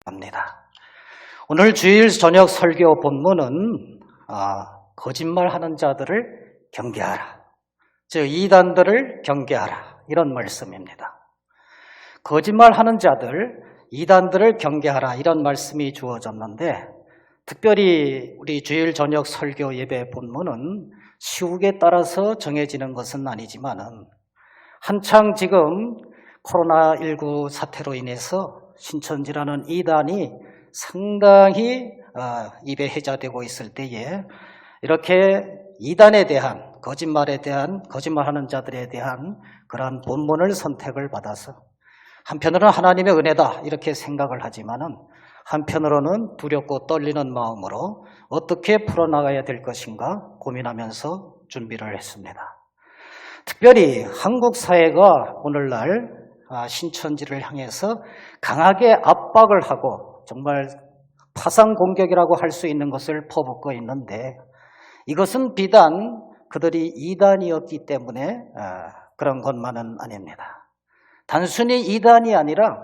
합니다. 오늘 주일 저녁 설교 본문은 거짓말하는 자들을 경계하라, 즉 이단들을 경계하라, 이런 말씀입니다. 거짓말하는 자들, 이단들을 경계하라, 이런 말씀이 주어졌는데, 특별히 우리 주일 저녁 설교 예배 본문은 시국에 따라서 정해지는 것은 아니지만은 한창 지금 코로나19 사태로 인해서 신천지라는 이단이 상당히 입에 해자되고 있을 때에 이렇게 이단에 대한, 거짓말에 대한, 거짓말하는 자들에 대한 그러한 본문을 선택을 받아서 한편으로는 하나님의 은혜다 이렇게 생각을 하지만은 한편으로는 두렵고 떨리는 마음으로 어떻게 풀어나가야 될 것인가 고민하면서 준비를 했습니다. 특별히 한국 사회가 오늘날 신천지를 향해서 강하게 압박을 하고 정말 파상 공격이라고 할 수 있는 것을 퍼붓고 있는데, 이것은 비단 그들이 이단이었기 때문에 그런 것만은 아닙니다. 단순히 이단이 아니라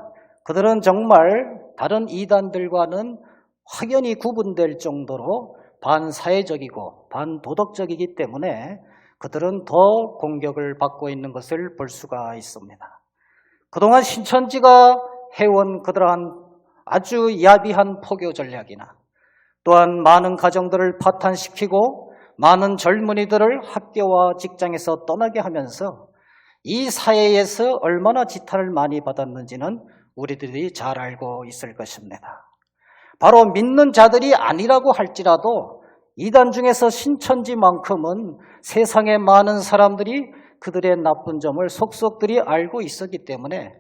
그들은 정말 다른 이단들과는 확연히 구분될 정도로 반사회적이고 반도덕적이기 때문에 그들은 더 공격을 받고 있는 것을 볼 수가 있습니다. 그동안 신천지가 해온 그러한 아주 야비한 포교 전략이나 또한 많은 가정들을 파탄시키고 많은 젊은이들을 학교와 직장에서 떠나게 하면서 이 사회에서 얼마나 지탄을 많이 받았는지는 우리들이 잘 알고 있을 것입니다. 바로 믿는 자들이 아니라고 할지라도 이단 중에서 신천지만큼은 세상의 많은 사람들이 그들의 나쁜 점을 속속들이 알고 있었기 때문에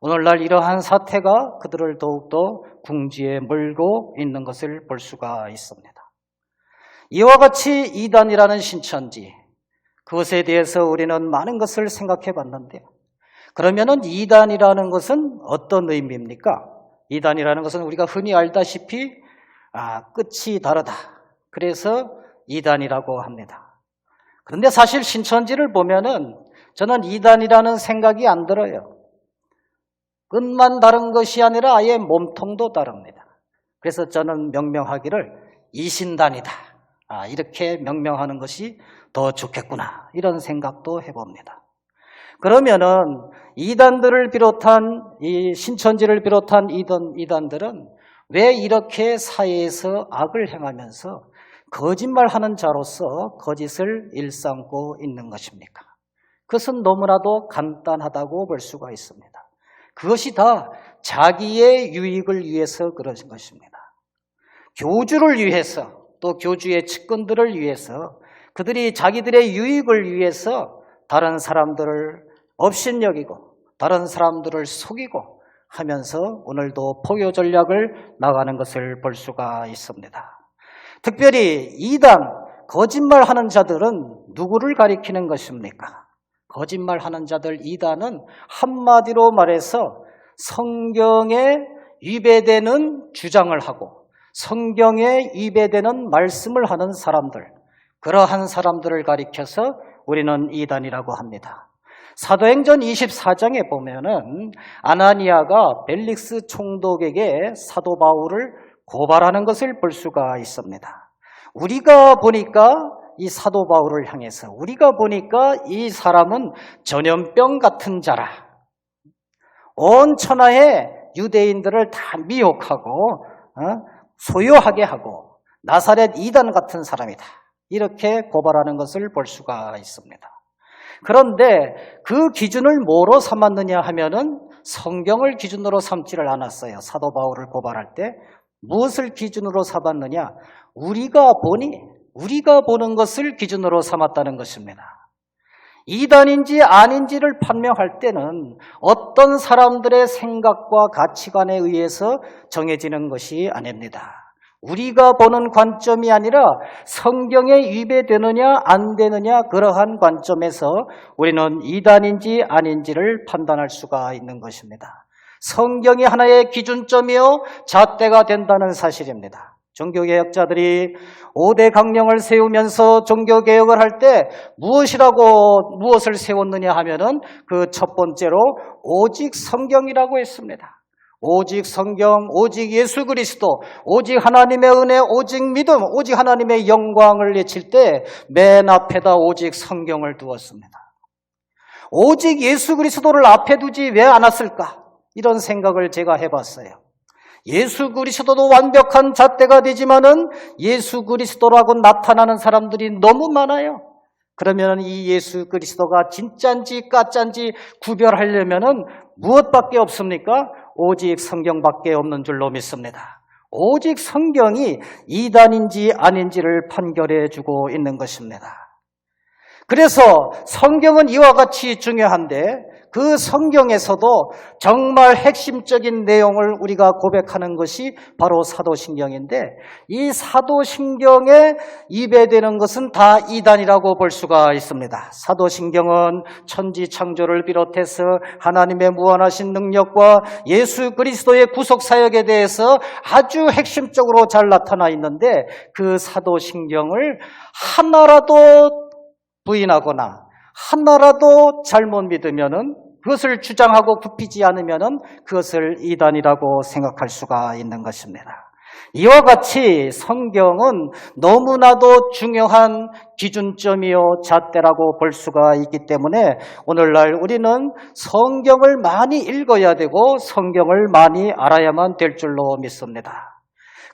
오늘날 이러한 사태가 그들을 더욱더 궁지에 몰고 있는 것을 볼 수가 있습니다. 이와 같이 이단이라는 신천지, 그것에 대해서 우리는 많은 것을 생각해 봤는데요. 그러면은 이단이라는 것은 어떤 의미입니까? 이단이라는 것은 우리가 흔히 알다시피 끝이 다르다, 그래서 이단이라고 합니다. 그런데 사실 신천지를 보면은 저는 이단이라는 생각이 안 들어요. 끝만 다른 것이 아니라 아예 몸통도 다릅니다. 그래서 저는 명명하기를 이신단이다, 이렇게 명명하는 것이 더 좋겠구나, 이런 생각도 해봅니다. 그러면은 이단들을 비롯한, 이 신천지를 비롯한 이단들은 왜 이렇게 사회에서 악을 행하면서 거짓말하는 자로서 거짓을 일삼고 있는 것입니까? 그것은 너무나도 간단하다고 볼 수가 있습니다. 그것이 다 자기의 유익을 위해서 그러신 것입니다. 교주를 위해서, 또 교주의 측근들을 위해서, 그들이 자기들의 유익을 위해서 다른 사람들을 업신여기고 다른 사람들을 속이고 하면서 오늘도 포교 전략을 나가는 것을 볼 수가 있습니다. 특별히 이단, 거짓말하는 자들은 누구를 가리키는 것입니까? 거짓말하는 자들 이단은 한마디로 말해서 성경에 위배되는 주장을 하고 성경에 위배되는 말씀을 하는 사람들, 그러한 사람들을 가리켜서 우리는 이단이라고 합니다. 사도행전 24장에 보면은 아나니아가 벨릭스 총독에게 사도 바울을 고발하는 것을 볼 수가 있습니다. 우리가 보니까 이 사도 바울을 향해서 우리가 보니까 이 사람은 전염병 같은 자라, 온 천하의 유대인들을 다 미혹하고 소요하게 하고 나사렛 이단 같은 사람이다, 이렇게 고발하는 것을 볼 수가 있습니다. 그런데 그 기준을 뭐로 삼았느냐 하면은 성경을 기준으로 삼지를 않았어요. 사도 바울을 고발할 때 무엇을 기준으로 삼았느냐? 우리가 보는 것을 기준으로 삼았다는 것입니다. 이단인지 아닌지를 판명할 때는 어떤 사람들의 생각과 가치관에 의해서 정해지는 것이 아닙니다. 우리가 보는 관점이 아니라 성경에 위배되느냐 안 되느냐, 그러한 관점에서 우리는 이단인지 아닌지를 판단할 수가 있는 것입니다. 성경이 하나의 기준점이요 잣대가 된다는 사실입니다. 종교개혁자들이 5대 강령을 세우면서 종교개혁을 할 때 무엇을 세웠느냐 하면은 그 첫 번째로 오직 성경이라고 했습니다. 오직 성경, 오직 예수 그리스도, 오직 하나님의 은혜, 오직 믿음, 오직 하나님의 영광을 외칠 때 맨 앞에다 오직 성경을 두었습니다. 오직 예수 그리스도를 앞에 두지 왜 않았을까? 이런 생각을 제가 해봤어요. 예수 그리스도도 완벽한 잣대가 되지만은 예수 그리스도라고 나타나는 사람들이 너무 많아요. 그러면 이 예수 그리스도가 진짜인지 가짜인지 구별하려면은 무엇밖에 없습니까? 오직 성경밖에 없는 줄로 믿습니다. 오직 성경이 이단인지 아닌지를 판결해 주고 있는 것입니다. 그래서 성경은 이와 같이 중요한데 그 성경에서도 정말 핵심적인 내용을 우리가 고백하는 것이 바로 사도신경인데 이 사도신경에 입에대는 것은 다 이단이라고 볼 수가 있습니다. 사도신경은 천지창조를 비롯해서 하나님의 무한하신 능력과 예수 그리스도의 구속사역에 대해서 아주 핵심적으로 잘 나타나 있는데 그 사도신경을 하나라도 부인하거나 하나라도 잘못 믿으면은 그것을 주장하고 굽히지 않으면은 그것을 이단이라고 생각할 수가 있는 것입니다. 이와 같이 성경은 너무나도 중요한 기준점이요 잣대라고 볼 수가 있기 때문에 오늘날 우리는 성경을 많이 읽어야 되고 성경을 많이 알아야만 될 줄로 믿습니다.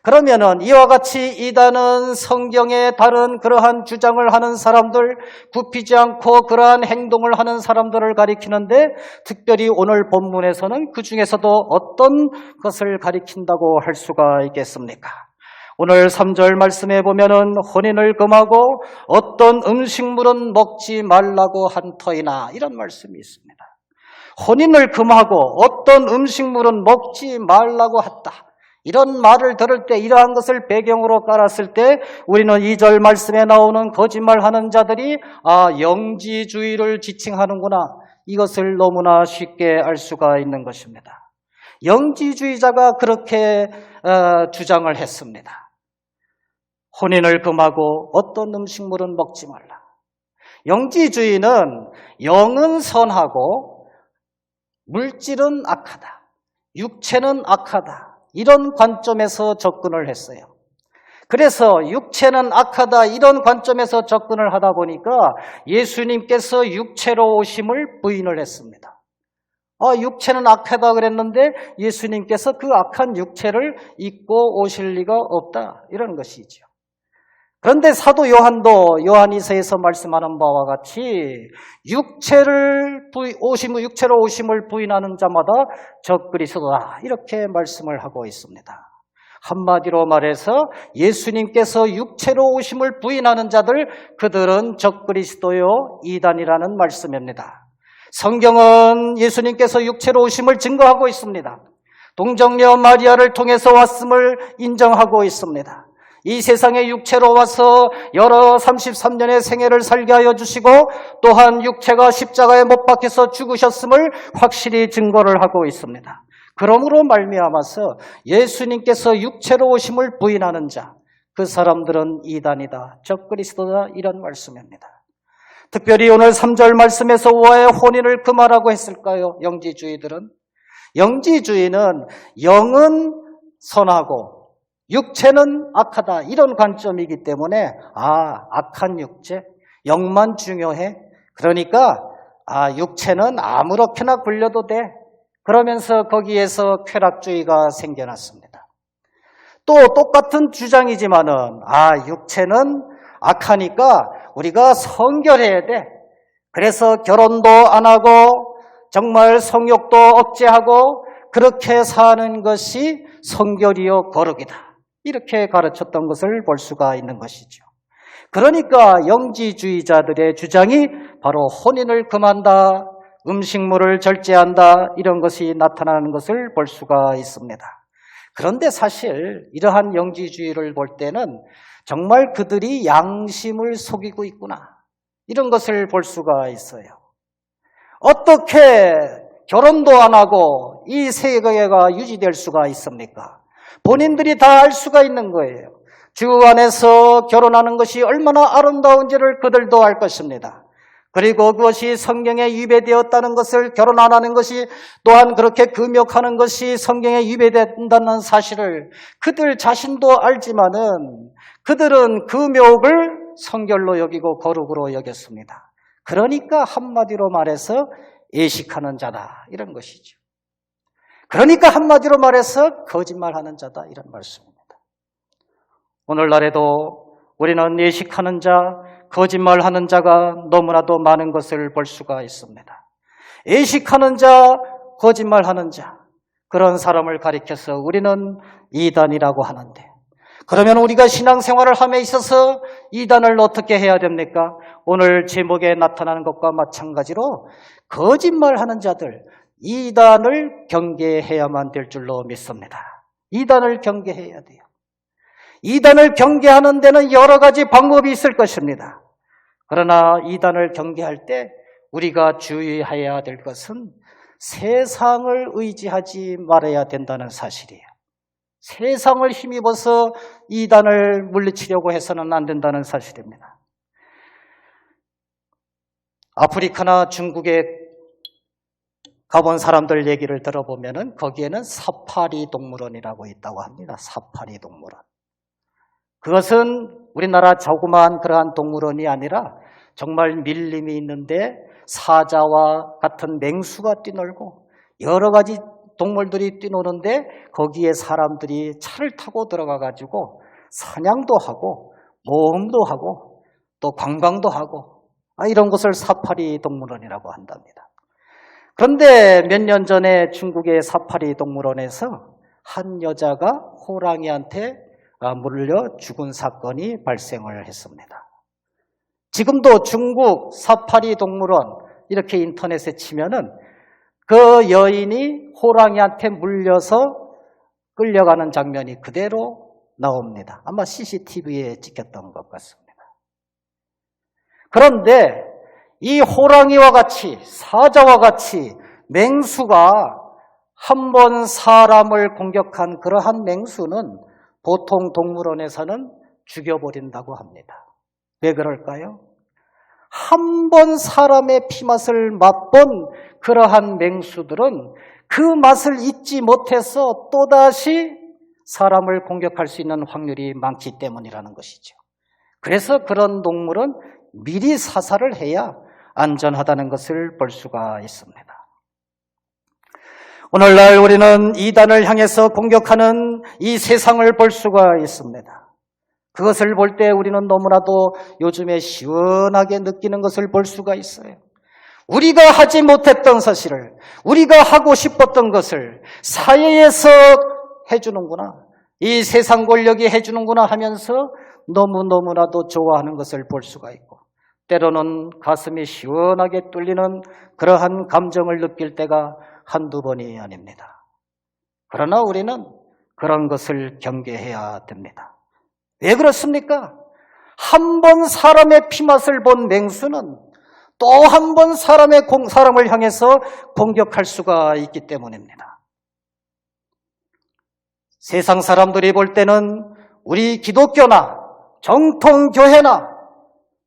그러면은 이와 같이 이단은 성경에 다른 그러한 주장을 하는 사람들, 굽히지 않고 그러한 행동을 하는 사람들을 가리키는데 특별히 오늘 본문에서는 그 중에서도 어떤 것을 가리킨다고 할 수가 있겠습니까? 오늘 3절 말씀에 보면은 혼인을 금하고 어떤 음식물은 먹지 말라고 한 터이나 이런 말씀이 있습니다. 혼인을 금하고 어떤 음식물은 먹지 말라고 했다. 이런 말을 들을 때 이러한 것을 배경으로 깔았을 때 우리는 2절 말씀에 나오는 거짓말하는 자들이 영지주의를 지칭하는구나. 이것을 너무나 쉽게 알 수가 있는 것입니다. 영지주의자가 그렇게 주장을 했습니다. 혼인을 금하고 어떤 음식물은 먹지 말라. 영지주의는 영은 선하고 물질은 악하다. 육체는 악하다. 이런 관점에서 접근을 했어요. 그래서 육체는 악하다 이런 관점에서 접근을 하다 보니까 예수님께서 육체로 오심을 부인을 했습니다. 육체는 악하다 그랬는데 예수님께서 그 악한 육체를 입고 오실 리가 없다 이런 것이죠. 그런데 사도 요한도 요한이서에서 말씀하는 바와 같이 육체로 오심을 부인하는 자마다 적그리스도다 이렇게 말씀을 하고 있습니다. 한마디로 말해서 예수님께서 육체로 오심을 부인하는 자들 그들은 적그리스도요 이단이라는 말씀입니다. 성경은 예수님께서 육체로 오심을 증거하고 있습니다. 동정녀 마리아를 통해서 왔음을 인정하고 있습니다. 이 세상에 육체로 와서 여러 33년의 생애를 살게 하여 주시고 또한 육체가 십자가에 못 박혀서 죽으셨음을 확실히 증거를 하고 있습니다. 그러므로 말미암아서 예수님께서 육체로 오심을 부인하는 자, 그 사람들은 이단이다, 적그리스도다 이런 말씀입니다. 특별히 오늘 3절 말씀에서 왜 혼인을 금하라고 했을까요? 영지주의들은. 영지주의는 영은 선하고 육체는 악하다 이런 관점이기 때문에 악한 육체, 영만 중요해. 그러니까 육체는 아무렇게나 굴려도 돼. 그러면서 거기에서 쾌락주의가 생겨났습니다. 또 똑같은 주장이지만은 육체는 악하니까 우리가 성결해야 돼. 그래서 결혼도 안 하고 정말 성욕도 억제하고 그렇게 사는 것이 성결이요 거룩이다. 이렇게 가르쳤던 것을 볼 수가 있는 것이죠. 그러니까 영지주의자들의 주장이 바로 혼인을 금한다, 음식물을 절제한다 이런 것이 나타나는 것을 볼 수가 있습니다. 그런데 사실 이러한 영지주의를 볼 때는 정말 그들이 양심을 속이고 있구나 이런 것을 볼 수가 있어요. 어떻게 결혼도 안 하고 이 세계가 유지될 수가 있습니까? 본인들이 다 알 수가 있는 거예요. 주 안에서 결혼하는 것이 얼마나 아름다운지를 그들도 알 것입니다. 그리고 그것이 성경에 위배되었다는 것을, 결혼 안 하는 것이 또한 그렇게 금욕하는 것이 성경에 위배된다는 사실을 그들 자신도 알지만은 그들은 금욕을 성결로 여기고 거룩으로 여겼습니다. 그러니까 한마디로 말해서 예식하는 자다, 이런 것이죠. 그러니까 한마디로 말해서 거짓말하는 자다, 이런 말씀입니다. 오늘날에도 우리는 예식하는 자, 거짓말하는 자가 너무나도 많은 것을 볼 수가 있습니다. 예식하는 자, 거짓말하는 자, 그런 사람을 가리켜서 우리는 이단이라고 하는데, 그러면 우리가 신앙생활을 함에 있어서 이단을 어떻게 해야 됩니까? 오늘 제목에 나타나는 것과 마찬가지로 거짓말하는 자들, 이단을 경계해야만 될 줄로 믿습니다. 이단을 경계해야 돼요. 이단을 경계하는 데는 여러 가지 방법이 있을 것입니다. 그러나 이단을 경계할 때 우리가 주의해야 될 것은 세상을 의지하지 말아야 된다는 사실이에요. 세상을 힘입어서 이단을 물리치려고 해서는 안 된다는 사실입니다. 아프리카나 중국에 가본 사람들 얘기를 들어보면은 거기에는 사파리 동물원이라고 있다고 합니다. 사파리 동물원. 그것은 우리나라 자그마한 그러한 동물원이 아니라 정말 밀림이 있는데 사자와 같은 맹수가 뛰놀고 여러 가지 동물들이 뛰노는데 거기에 사람들이 차를 타고 들어가가지고 사냥도 하고 모험도 하고 또 관광도 하고 이런 것을 사파리 동물원이라고 한답니다. 그런데 몇 년 전에 중국의 사파리 동물원에서 한 여자가 호랑이한테 물려 죽은 사건이 발생을 했습니다. 지금도 중국 사파리 동물원 이렇게 인터넷에 치면은 그 여인이 호랑이한테 물려서 끌려가는 장면이 그대로 나옵니다. 아마 CCTV에 찍혔던 것 같습니다. 그런데 이 호랑이와 같이 사자와 같이 맹수가 한 번 사람을 공격한 그러한 맹수는 보통 동물원에서는 죽여버린다고 합니다. 왜 그럴까요? 한 번 사람의 피맛을 맛본 그러한 맹수들은 그 맛을 잊지 못해서 또다시 사람을 공격할 수 있는 확률이 많기 때문이라는 것이죠. 그래서 그런 동물은 미리 사살을 해야 안전하다는 것을 볼 수가 있습니다. 오늘날 우리는 이단을 향해서 공격하는 이 세상을 볼 수가 있습니다. 그것을 볼 때 우리는 너무나도 요즘에 시원하게 느끼는 것을 볼 수가 있어요. 우리가 하지 못했던 사실을, 우리가 하고 싶었던 것을 사회에서 해주는구나, 이 세상 권력이 해주는구나 하면서 너무너무나도 좋아하는 것을 볼 수가 있고, 때로는 가슴이 시원하게 뚫리는 그러한 감정을 느낄 때가 한두 번이 아닙니다. 그러나 우리는 그런 것을 경계해야 됩니다. 왜 그렇습니까? 한 번 사람의 피맛을 본 맹수는 또 한 번 사람을 향해서 공격할 수가 있기 때문입니다. 세상 사람들이 볼 때는 우리 기독교나 정통교회나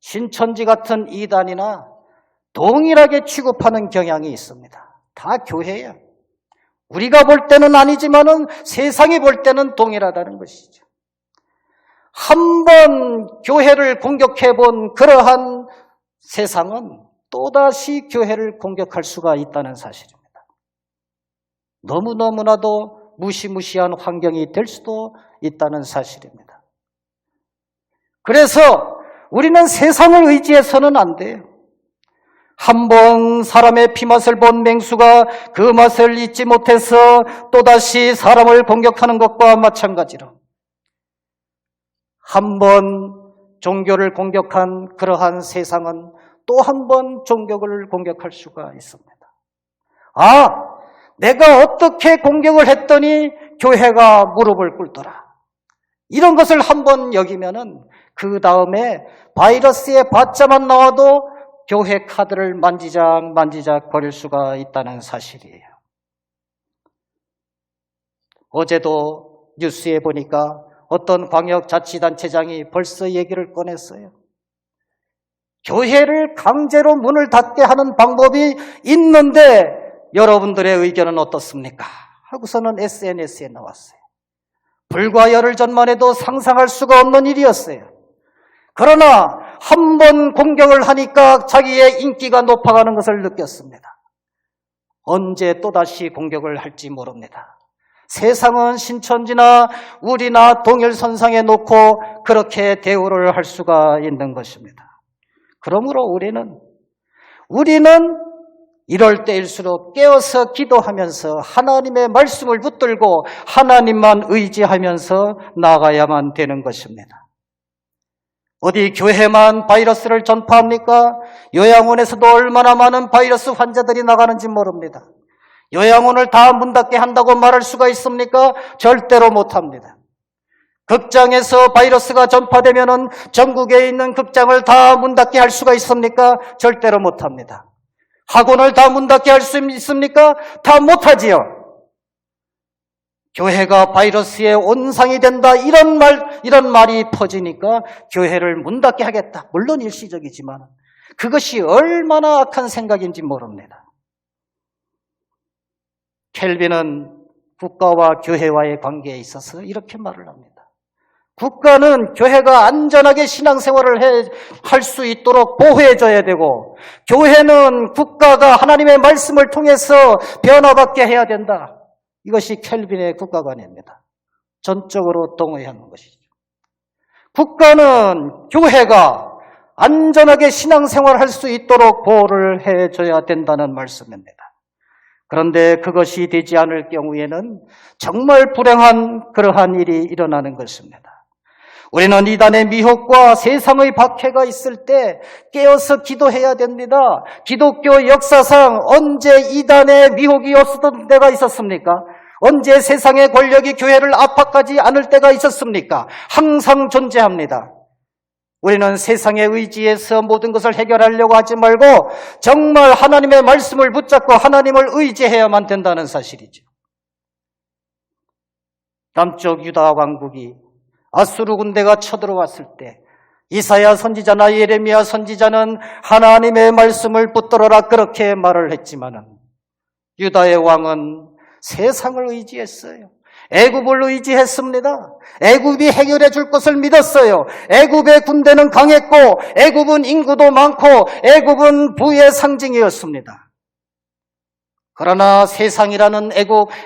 신천지 같은 이단이나 동일하게 취급하는 경향이 있습니다. 다 교회예요. 우리가 볼 때는 아니지만은 세상이 볼 때는 동일하다는 것이죠. 한 번 교회를 공격해 본 그러한 세상은 또다시 교회를 공격할 수가 있다는 사실입니다. 너무너무나도 무시무시한 환경이 될 수도 있다는 사실입니다. 그래서 우리는 세상을 의지해서는 안 돼요. 한 번 사람의 피맛을 본 맹수가 그 맛을 잊지 못해서 또다시 사람을 공격하는 것과 마찬가지로 한 번 종교를 공격한 그러한 세상은 또 한 번 종교를 공격할 수가 있습니다. 내가 어떻게 공격을 했더니 교회가 무릎을 꿇더라. 이런 것을 한번 여기면은 그 다음에 바이러스의 받자만 나와도 교회 카드를 만지작 거릴 수가 있다는 사실이에요. 어제도 뉴스에 보니까 어떤 광역자치단체장이 벌써 얘기를 꺼냈어요. 교회를 강제로 문을 닫게 하는 방법이 있는데 여러분들의 의견은 어떻습니까? 하고서는 SNS에 나왔어요. 불과 열흘 전만 해도 상상할 수가 없는 일이었어요. 그러나 한 번 공격을 하니까 자기의 인기가 높아가는 것을 느꼈습니다. 언제 또다시 공격을 할지 모릅니다. 세상은 신천지나 우리나 동일선상에 놓고 그렇게 대우를 할 수가 있는 것입니다. 그러므로 우리는 이럴 때일수록 깨어서 기도하면서 하나님의 말씀을 붙들고 하나님만 의지하면서 나아가야만 되는 것입니다. 어디 교회만 바이러스를 전파합니까? 요양원에서도 얼마나 많은 바이러스 환자들이 나가는지 모릅니다. 요양원을 다 문 닫게 한다고 말할 수가 있습니까? 절대로 못합니다. 극장에서 바이러스가 전파되면은 전국에 있는 극장을 다 문 닫게 할 수가 있습니까? 절대로 못합니다. 학원을 다 문 닫게 할 수 있습니까? 다 못하지요. 교회가 바이러스의 온상이 된다 이런 말이 퍼지니까 교회를 문 닫게 하겠다. 물론 일시적이지만 그것이 얼마나 악한 생각인지 모릅니다. 켈빈은 국가와 교회와의 관계에 있어서 이렇게 말을 합니다. 국가는 교회가 안전하게 신앙생활을 할 수 있도록 보호해줘야 되고 교회는 국가가 하나님의 말씀을 통해서 변화받게 해야 된다. 이것이 켈빈의 국가관입니다. 전적으로 동의하는 것이죠. 국가는 교회가 안전하게 신앙생활을 할 수 있도록 보호를 해줘야 된다는 말씀입니다. 그런데 그것이 되지 않을 경우에는 정말 불행한 그러한 일이 일어나는 것입니다. 우리는 이단의 미혹과 세상의 박해가 있을 때 깨어서 기도해야 됩니다. 기독교 역사상 언제 이단의 미혹이 없었던 때가 있었습니까? 언제 세상의 권력이 교회를 압박하지 않을 때가 있었습니까? 항상 존재합니다. 우리는 세상의 의지에서 모든 것을 해결하려고 하지 말고 정말 하나님의 말씀을 붙잡고 하나님을 의지해야만 된다는 사실이죠. 남쪽 유다 왕국이 아수르 군대가 쳐들어왔을 때 이사야 선지자나 예레미야 선지자는 하나님의 말씀을 붙들어라 그렇게 말을 했지만은 유다의 왕은 세상을 의지했어요. 애굽을 의지했습니다. 애굽이 해결해 줄 것을 믿었어요. 애굽의 군대는 강했고 애굽은 인구도 많고 애굽은 부의 상징이었습니다. 그러나 세상이라는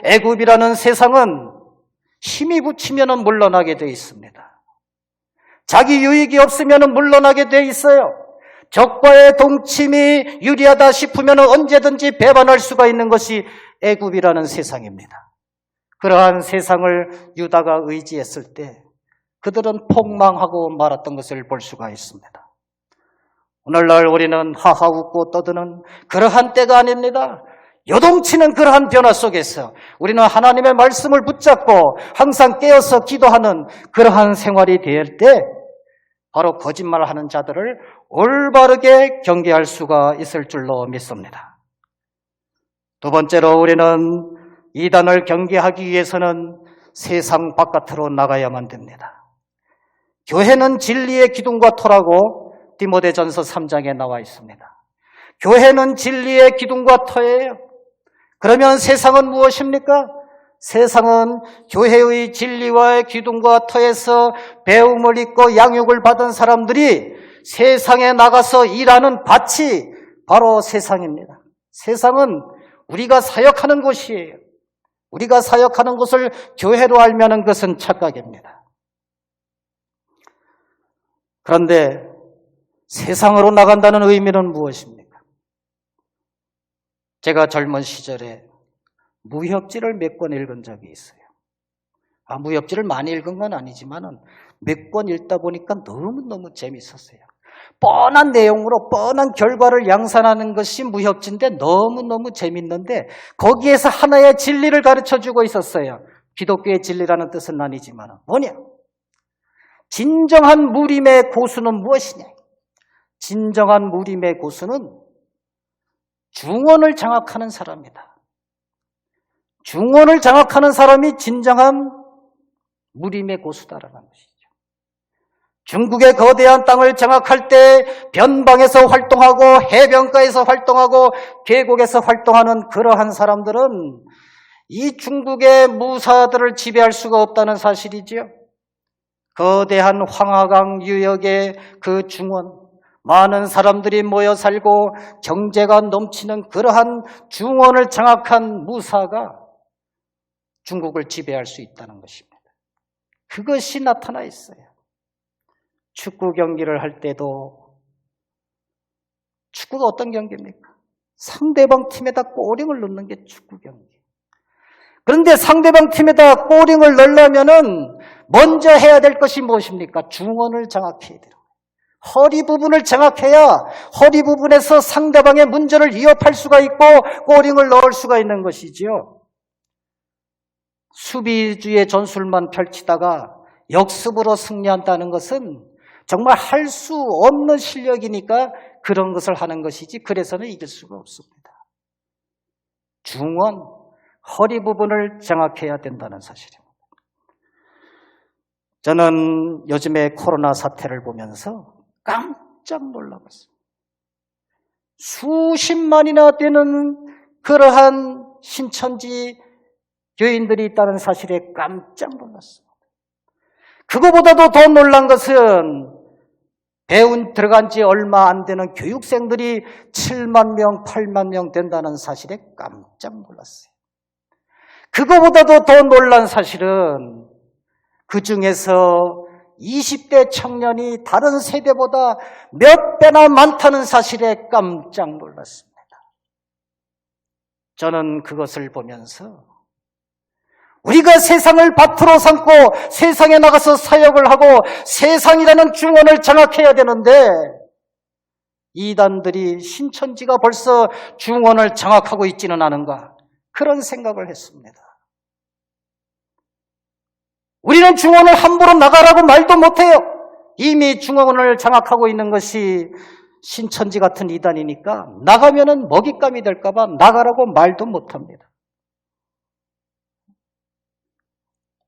애굽이라는 세상은 힘이 붙이면 물러나게 돼 있습니다. 자기 유익이 없으면 물러나게 돼 있어요. 적과의 동침이 유리하다 싶으면 언제든지 배반할 수가 있는 것이 애굽이라는 세상입니다. 그러한 세상을 유다가 의지했을 때 그들은 폭망하고 말았던 것을 볼 수가 있습니다. 오늘날 우리는 하하 웃고 떠드는 그러한 때가 아닙니다. 요동치는 그러한 변화 속에서 우리는 하나님의 말씀을 붙잡고 항상 깨어서 기도하는 그러한 생활이 될 때 바로 거짓말하는 자들을 올바르게 경계할 수가 있을 줄로 믿습니다. 두 번째로 우리는 이단을 경계하기 위해서는 세상 바깥으로 나가야만 됩니다. 교회는 진리의 기둥과 터라고 디모데전서 3장에 나와 있습니다. 교회는 진리의 기둥과 터예요. 그러면 세상은 무엇입니까? 세상은 교회의 진리와의 기둥과 터에서 배움을 입고 양육을 받은 사람들이 세상에 나가서 일하는 밭이 바로 세상입니다. 세상은 우리가 사역하는 곳이에요. 우리가 사역하는 곳을 교회로 알면 그것은 착각입니다. 그런데 세상으로 나간다는 의미는 무엇입니까? 제가 젊은 시절에 무협지를 몇 권 읽은 적이 있어요. 무협지를 많이 읽은 건 아니지만 몇 권 읽다 보니까 너무너무 재밌었어요. 뻔한 내용으로 뻔한 결과를 양산하는 것이 무협지인데 너무너무 재밌는데 거기에서 하나의 진리를 가르쳐주고 있었어요. 기독교의 진리라는 뜻은 아니지만 뭐냐? 진정한 무림의 고수는 무엇이냐? 진정한 무림의 고수는 중원을 장악하는 사람이다. 중원을 장악하는 사람이 진정한 무림의 고수다라는 것이죠. 중국의 거대한 땅을 장악할 때 변방에서 활동하고 해변가에서 활동하고 계곡에서 활동하는 그러한 사람들은 이 중국의 무사들을 지배할 수가 없다는 사실이지요. 거대한 황하강 유역의 그 중원, 많은 사람들이 모여 살고 경제가 넘치는 그러한 중원을 장악한 무사가 중국을 지배할 수 있다는 것입니다. 그것이 나타나 있어요. 축구 경기를 할 때도 축구가 어떤 경기입니까? 상대방 팀에다 꼬링을 넣는 게 축구 경기. 그런데 상대방 팀에다 꼬링을 넣으려면은 먼저 해야 될 것이 무엇입니까? 중원을 장악해야 돼요. 허리 부분을 장악해야 허리 부분에서 상대방의 문전을 위협할 수가 있고 꼬링을 넣을 수가 있는 것이지요. 수비주의 전술만 펼치다가 역습으로 승리한다는 것은 정말 할 수 없는 실력이니까 그런 것을 하는 것이지 그래서는 이길 수가 없습니다. 중원, 허리 부분을 장악해야 된다는 사실입니다. 저는 요즘에 코로나 사태를 보면서 깜짝 놀라봤습니다. 수십만이나 되는 그러한 신천지 교인들이 있다는 사실에 깜짝 놀랐습니다. 그거보다도 더 놀란 것은 들어간 지 얼마 안 되는 교육생들이 7만 명, 8만 명 된다는 사실에 깜짝 놀랐어요. 그거보다도 더 놀란 사실은 그 중에서 20대 청년이 다른 세대보다 몇 배나 많다는 사실에 깜짝 놀랐습니다. 저는 그것을 보면서 우리가 세상을 밭으로 삼고 세상에 나가서 사역을 하고 세상이라는 중원을 장악해야 되는데 이단들이 신천지가 벌써 중원을 장악하고 있지는 않은가 그런 생각을 했습니다. 우리는 중원을 함부로 나가라고 말도 못해요. 이미 중원을 장악하고 있는 것이 신천지 같은 이단이니까 나가면은 먹잇감이 될까 봐 나가라고 말도 못합니다.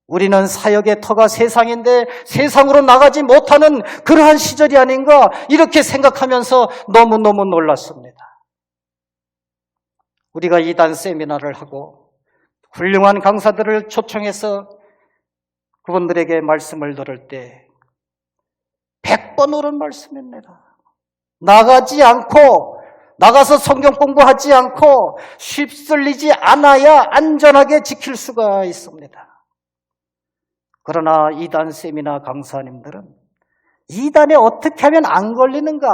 우리는 사역의 터가 세상인데 세상으로 나가지 못하는 그러한 시절이 아닌가 이렇게 생각하면서 너무너무 놀랐습니다. 우리가 이단 세미나를 하고 훌륭한 강사들을 초청해서 그분들에게 말씀을 들을 때 100번 옳은 말씀입니다. 나가지 않고 나가서 성경 공부하지 않고 휩쓸리지 않아야 안전하게 지킬 수가 있습니다. 그러나 이단 세미나 강사님들은 이단에 어떻게 하면 안 걸리는가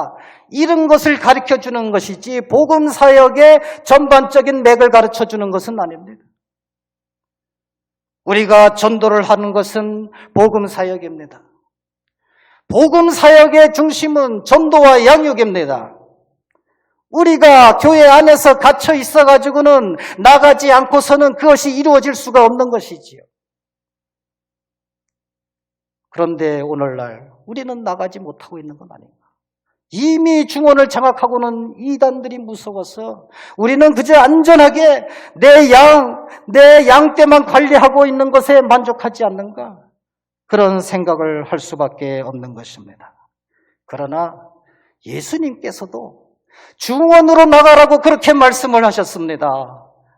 이런 것을 가르쳐주는 것이지 복음사역의 전반적인 맥을 가르쳐주는 것은 아닙니다. 우리가 전도를 하는 것은 복음사역입니다. 복음사역의 중심은 전도와 양육입니다. 우리가 교회 안에서 갇혀 있어가지고는 나가지 않고서는 그것이 이루어질 수가 없는 것이지요. 그런데 오늘날 우리는 나가지 못하고 있는 건 아닌가. 이미 중원을 장악하고는 이단들이 무서워서 우리는 그저 안전하게 내 양떼만 관리하고 있는 것에 만족하지 않는가. 그런 생각을 할 수밖에 없는 것입니다. 그러나 예수님께서도 중원으로 나가라고 그렇게 말씀을 하셨습니다.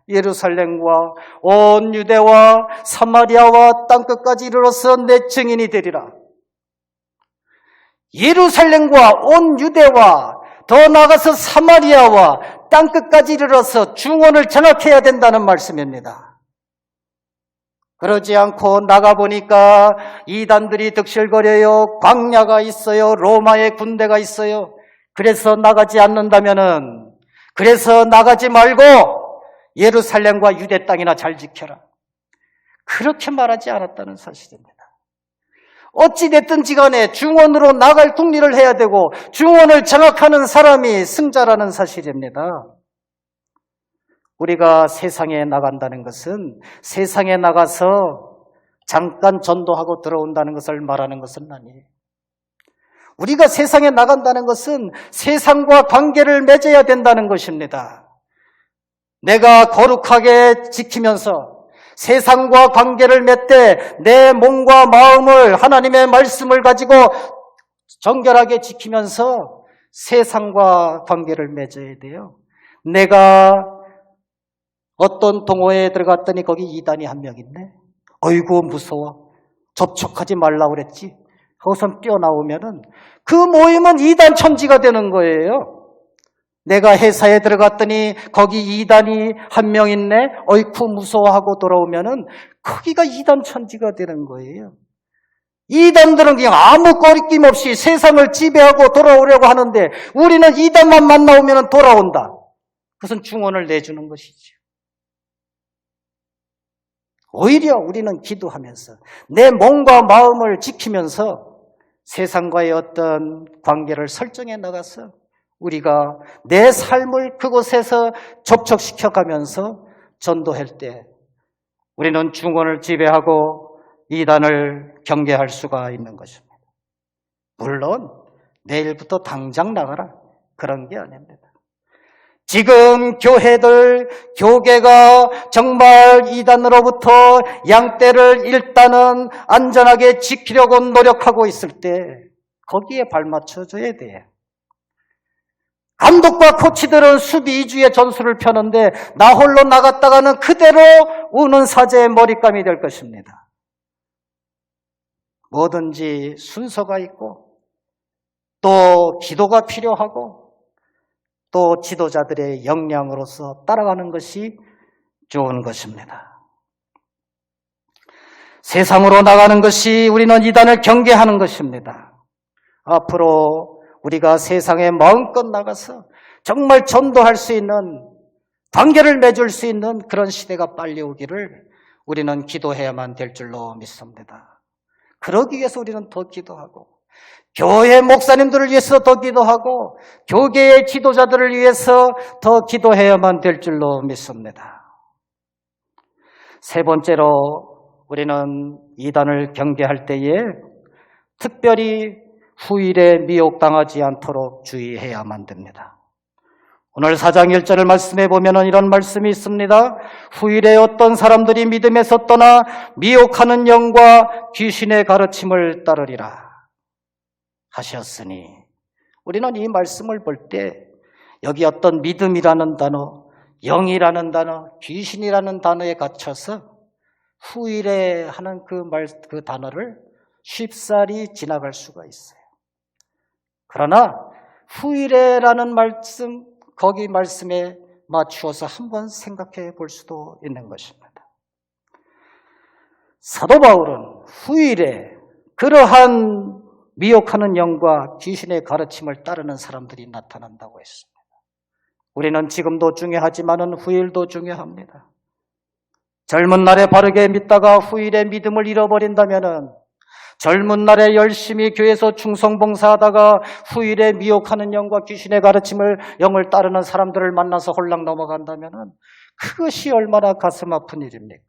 예루살렘과 온 유대와 사마리아와 땅끝까지 이르러서 내 증인이 되리라. 예루살렘과 온 유대와 더 나아가서 사마리아와 땅끝까지 이르러서 중원을 장악해야 된다는 말씀입니다. 그러지 않고 나가보니까 이단들이 득실거려요. 광야가 있어요. 로마의 군대가 있어요. 그래서 나가지 않는다면은 그래서 나가지 말고 예루살렘과 유대 땅이나 잘 지켜라. 그렇게 말하지 않았다는 사실입니다. 어찌됐든지 간에 중원으로 나갈 국리를 해야 되고 중원을 장악하는 사람이 승자라는 사실입니다. 우리가 세상에 나간다는 것은 세상에 나가서 잠깐 전도하고 들어온다는 것을 말하는 것은 아니에요. 우리가 세상에 나간다는 것은 세상과 관계를 맺어야 된다는 것입니다. 내가 거룩하게 지키면서 세상과 관계를 맺되 내 몸과 마음을 하나님의 말씀을 가지고 정결하게 지키면서 세상과 관계를 맺어야 돼요. 내가 어떤 동호회에 들어갔더니 거기 이단이 한 명 있네. 어이구 무서워. 접촉하지 말라고 그랬지. 거기서 뛰어나오면은 그 모임은 이단 천지가 되는 거예요. 내가 회사에 들어갔더니 거기 이단이 한 명 있네. 어이쿠 무서워하고 돌아오면은 거기가 이단 천지가 되는 거예요. 이단들은 그냥 아무 거리낌 없이 세상을 지배하고 돌아오려고 하는데 우리는 이단만 만나오면 돌아온다. 그것은 중언을 내주는 것이죠. 오히려 우리는 기도하면서 내 몸과 마음을 지키면서 세상과의 어떤 관계를 설정해 나가서 우리가 내 삶을 그곳에서 접촉시켜가면서 전도할 때 우리는 중언을 지배하고 이단을 경계할 수가 있는 것입니다. 물론 내일부터 당장 나가라 그런 게 아닙니다. 지금 교계가 정말 이단으로부터 양떼를 일단은 안전하게 지키려고 노력하고 있을 때 거기에 발맞춰줘야 돼요. 감독과 코치들은 수비 이주의 전술을 펴는데 나 홀로 나갔다가는 그대로 우는 사제의 머릿감이 될 것입니다. 뭐든지 순서가 있고 또 기도가 필요하고 또 지도자들의 역량으로서 따라가는 것이 좋은 것입니다. 세상으로 나가는 것이 우리는 이단을 경계하는 것입니다. 앞으로 우리가 세상에 마음껏 나가서 정말 전도할 수 있는 관계를 맺을 수 있는 그런 시대가 빨리 오기를 우리는 기도해야만 될 줄로 믿습니다. 그러기 위해서 우리는 더 기도하고 교회 목사님들을 위해서 더 기도하고 교계의 지도자들을 위해서 더 기도해야만 될 줄로 믿습니다. 세 번째로 우리는 이단을 경계할 때에 특별히 후일에 미혹당하지 않도록 주의해야만 됩니다. 오늘 4장 1절을 말씀해 보면 이런 말씀이 있습니다. 후일에 어떤 사람들이 믿음에서 떠나 미혹하는 영과 귀신의 가르침을 따르리라 하셨으니 우리는 이 말씀을 볼 때 여기 어떤 믿음이라는 단어, 영이라는 단어, 귀신이라는 단어에 갇혀서 후일에 하는 그 단어를 쉽사리 지나갈 수가 있어요. 그러나 후일에라는 말씀, 거기 말씀에 맞추어서 한번 생각해 볼 수도 있는 것입니다. 사도 바울은 후일에 그러한 미혹하는 영과 귀신의 가르침을 따르는 사람들이 나타난다고 했습니다. 우리는 지금도 중요하지만 후일도 중요합니다. 젊은 날에 바르게 믿다가 후일에 믿음을 잃어버린다면 젊은 날에 열심히 교회에서 충성봉사하다가 후일에 미혹하는 영과 귀신의 가르침을 영을 따르는 사람들을 만나서 홀랑 넘어간다면 그것이 얼마나 가슴 아픈 일입니까?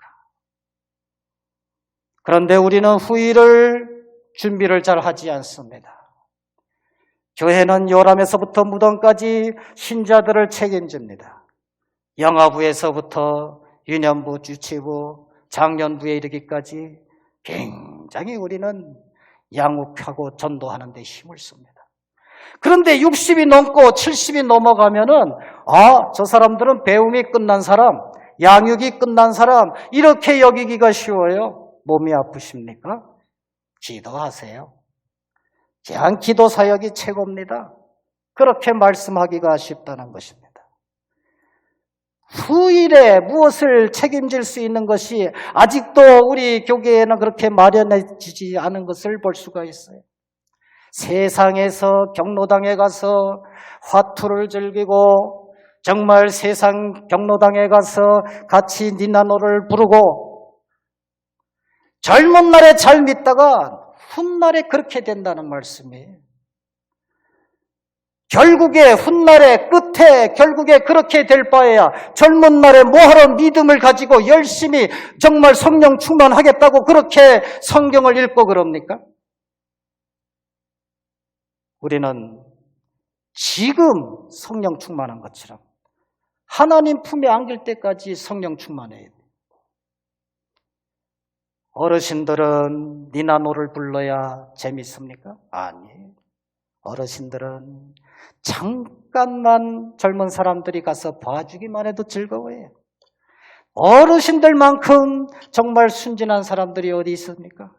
그런데 우리는 후일을 준비를 잘 하지 않습니다. 교회는 요람에서부터 무덤까지 신자들을 책임집니다. 영아부에서부터 유년부, 주치부, 장년부에 이르기까지 굉장히 우리는 양육하고 전도하는 데 힘을 씁니다. 그런데 60이 넘고 70이 넘어가면은 저 사람들은 배움이 끝난 사람, 양육이 끝난 사람 이렇게 여기기가 쉬워요. 몸이 아프십니까? 기도하세요. 그냥 기도 사역이 최고입니다. 그렇게 말씀하기가 쉽다는 것입니다. 후일에 무엇을 책임질 수 있는 것이 아직도 우리 교계에는 그렇게 마련해지지 않은 것을 볼 수가 있어요. 세상에서 경로당에 가서 화투를 즐기고 정말 세상 경로당에 가서 같이 니나노를 부르고 젊은 날에 잘 믿다가 훗날에 그렇게 된다는 말씀이에요. 결국에 훗날에 끝에 결국에 그렇게 될 바에야 젊은 날에 뭐하러 믿음을 가지고 열심히 정말 성령 충만하겠다고 그렇게 성경을 읽고 그럽니까? 우리는 지금 성령 충만한 것처럼 하나님 품에 안길 때까지 성령 충만해야 돼요. 어르신들은 니나노를 불러야 재밌습니까? 아니에요. 어르신들은 잠깐만 젊은 사람들이 가서 봐주기만 해도 즐거워해요. 어르신들만큼 정말 순진한 사람들이 어디 있습니까?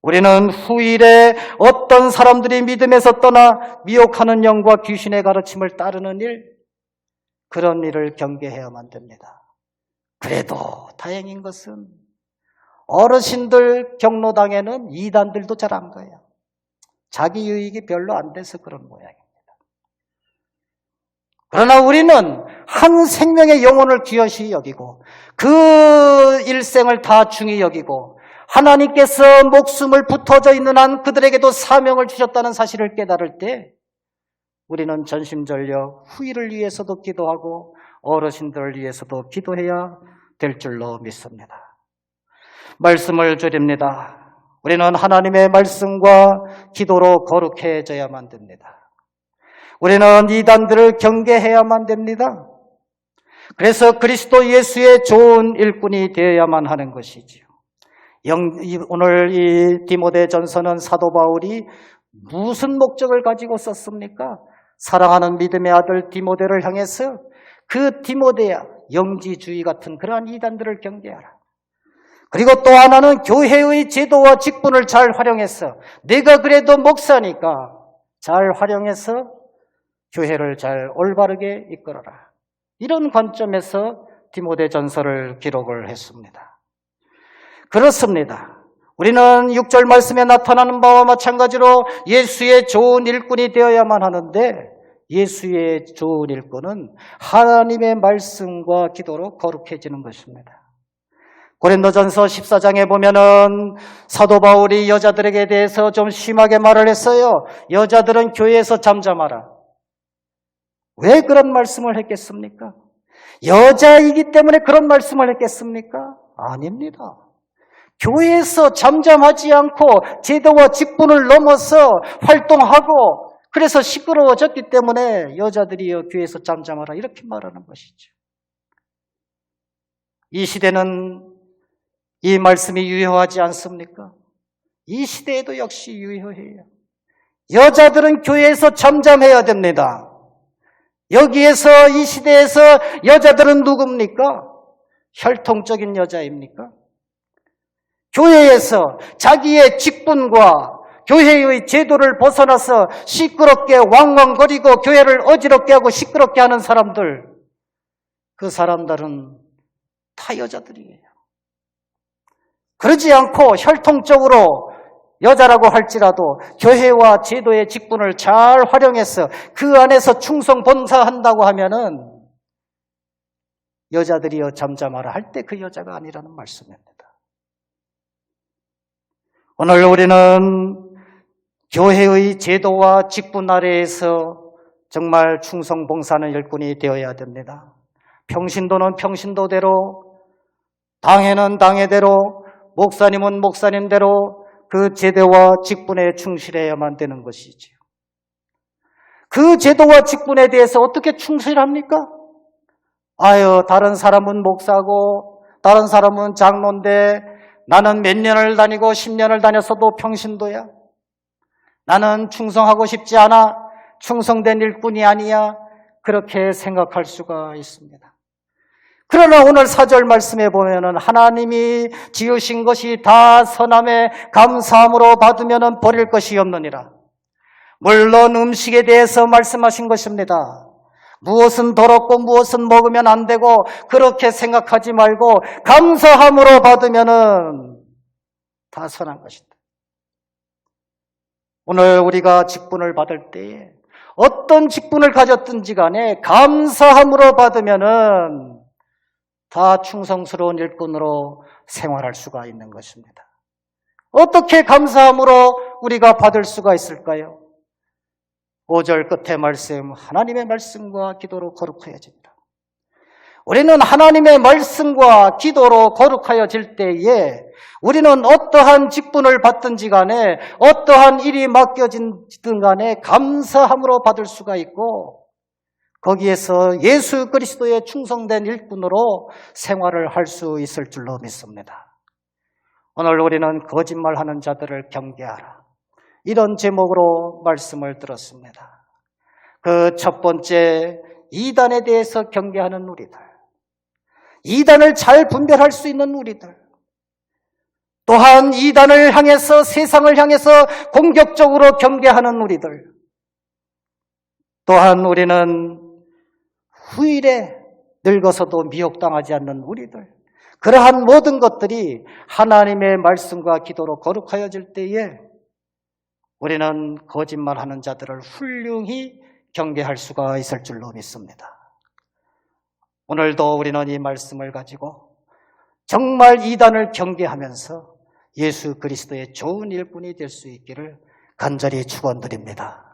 우리는 후일에 어떤 사람들이 믿음에서 떠나 미혹하는 영과 귀신의 가르침을 따르는 일, 그런 일을 경계해야만 됩니다. 그래도 다행인 것은 어르신들 경로당에는 이단들도 잘 안 가요. 자기 유익이 별로 안 돼서 그런 모양입니다. 그러나 우리는 한 생명의 영혼을 귀하시 여기고 그 일생을 다 중히 여기고 하나님께서 목숨을 붙어져 있는 한 그들에게도 사명을 주셨다는 사실을 깨달을 때 우리는 전심전력 후일을 위해서도 기도하고 어르신들을 위해서도 기도해야 될 줄로 믿습니다. 말씀을 드립니다. 우리는 하나님의 말씀과 기도로 거룩해져야만 됩니다. 우리는 이단들을 경계해야만 됩니다. 그래서 그리스도 예수의 좋은 일꾼이 되어야만 하는 것이지요. 오늘 이 디모데전서는 사도 바울이 무슨 목적을 가지고 썼습니까? 사랑하는 믿음의 아들 디모데를 향해서 그 디모데야 영지주의 같은 그러한 이단들을 경계하라. 그리고 또 하나는 교회의 제도와 직분을 잘 활용해서 내가 그래도 목사니까 잘 활용해서 교회를 잘 올바르게 이끌어라. 이런 관점에서 디모데전서를 기록을 했습니다. 그렇습니다. 우리는 6절 말씀에 나타나는 바와 마찬가지로 예수의 좋은 일꾼이 되어야만 하는데 예수의 좋은 일꾼은 하나님의 말씀과 기도로 거룩해지는 것입니다. 고린도전서 14장에 보면은 사도 바울이 여자들에게 대해서 좀 심하게 말을 했어요. 여자들은 교회에서 잠잠하라. 왜 그런 말씀을 했겠습니까? 여자이기 때문에 그런 말씀을 했겠습니까? 아닙니다. 교회에서 잠잠하지 않고 제도와 직분을 넘어서 활동하고 그래서 시끄러워졌기 때문에 여자들이 교회에서 잠잠하라 이렇게 말하는 것이죠. 이 시대는 이 말씀이 유효하지 않습니까? 이 시대에도 역시 유효해요. 여자들은 교회에서 잠잠해야 됩니다. 여기에서 이 시대에서 여자들은 누굽니까? 혈통적인 여자입니까? 교회에서 자기의 직분과 교회의 제도를 벗어나서 시끄럽게 왕왕거리고 교회를 어지럽게 하고 시끄럽게 하는 사람들, 그 사람들은 다 여자들이에요. 그러지 않고 혈통적으로 여자라고 할지라도 교회와 제도의 직분을 잘 활용해서 그 안에서 충성 봉사한다고 하면은 여자들이여 잠잠하라 할 때 그 여자가 아니라는 말씀입니다. 오늘 우리는 교회의 제도와 직분 아래에서 정말 충성 봉사하는 일꾼이 되어야 됩니다. 평신도는 평신도대로, 당회는 당회대로, 목사님은 목사님대로 그 제도와 직분에 충실해야만 되는 것이지요. 그 제도와 직분에 대해서 어떻게 충실합니까? 다른 사람은 목사고 다른 사람은 장로인데 나는 몇 년을 다니고 10년을 다녔어도 평신도야. 나는 충성하고 싶지 않아. 충성된 일꾼이 아니야. 그렇게 생각할 수가 있습니다. 그러나 오늘 4절 말씀에 보면은 하나님이 지으신 것이 다 선함에 감사함으로 받으면은 버릴 것이 없느니라. 물론 음식에 대해서 말씀하신 것입니다. 무엇은 더럽고 무엇은 먹으면 안 되고 그렇게 생각하지 말고 감사함으로 받으면은 다 선한 것이다. 오늘 우리가 직분을 받을 때에 어떤 직분을 가졌든지 간에 감사함으로 받으면은 다 충성스러운 일꾼으로 생활할 수가 있는 것입니다. 어떻게 감사함으로 우리가 받을 수가 있을까요? 5절 끝에 말씀, 하나님의 말씀과 기도로 거룩하여집니다. 우리는 하나님의 말씀과 기도로 거룩하여질 때에 우리는 어떠한 직분을 받든지 간에 어떠한 일이 맡겨지든 간에 감사함으로 받을 수가 있고 거기에서 예수 그리스도의 충성된 일꾼으로 생활을 할 수 있을 줄로 믿습니다. 오늘 우리는 거짓말하는 자들을 경계하라. 이런 제목으로 말씀을 들었습니다. 그 첫 번째, 이단에 대해서 경계하는 우리들, 이단을 잘 분별할 수 있는 우리들, 또한 이단을 향해서, 세상을 향해서 공격적으로 경계하는 우리들, 또한 우리는 후일에 늙어서도 미혹당하지 않는 우리들, 그러한 모든 것들이 하나님의 말씀과 기도로 거룩하여질 때에 우리는 거짓말하는 자들을 훌륭히 경계할 수가 있을 줄로 믿습니다. 오늘도 우리는 이 말씀을 가지고 정말 이단을 경계하면서 예수 그리스도의 좋은 일꾼이 될 수 있기를 간절히 축원드립니다.